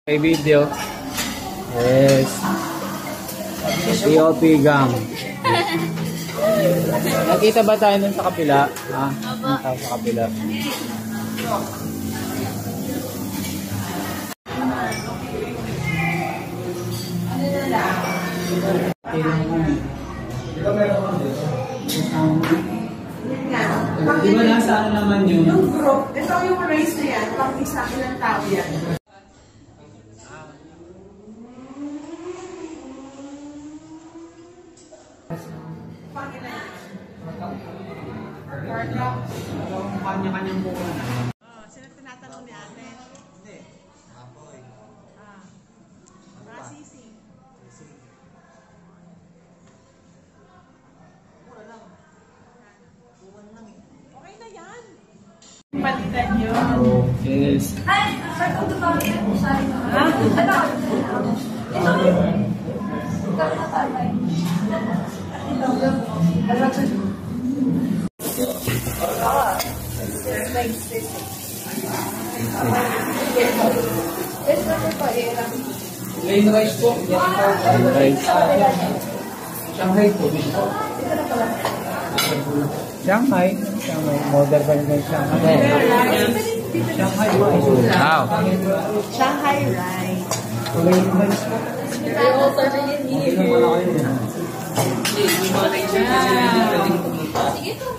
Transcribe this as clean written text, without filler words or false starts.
May video. Yes. POP gang. Nakita ba tayo nun sa kapila? Nakita sa kapila. Di ba nasa ano naman yun? Yung group, ito yung race na yan, pang isa ilang tao yan. Kanya-kanyang buko na. Sino tinatanong ni ate? Hindi. Apoy. Sisi. Mura lang. Buwan lang eh. Okay na yan. Palitan yun. Yes. Ay, ito ba? Plain rice po. Plain rice. Shanghai po. Shanghai. Modern ba yung Shanghai? Shanghai po. Wow. Shanghai rice. Plain rice po. Sige to.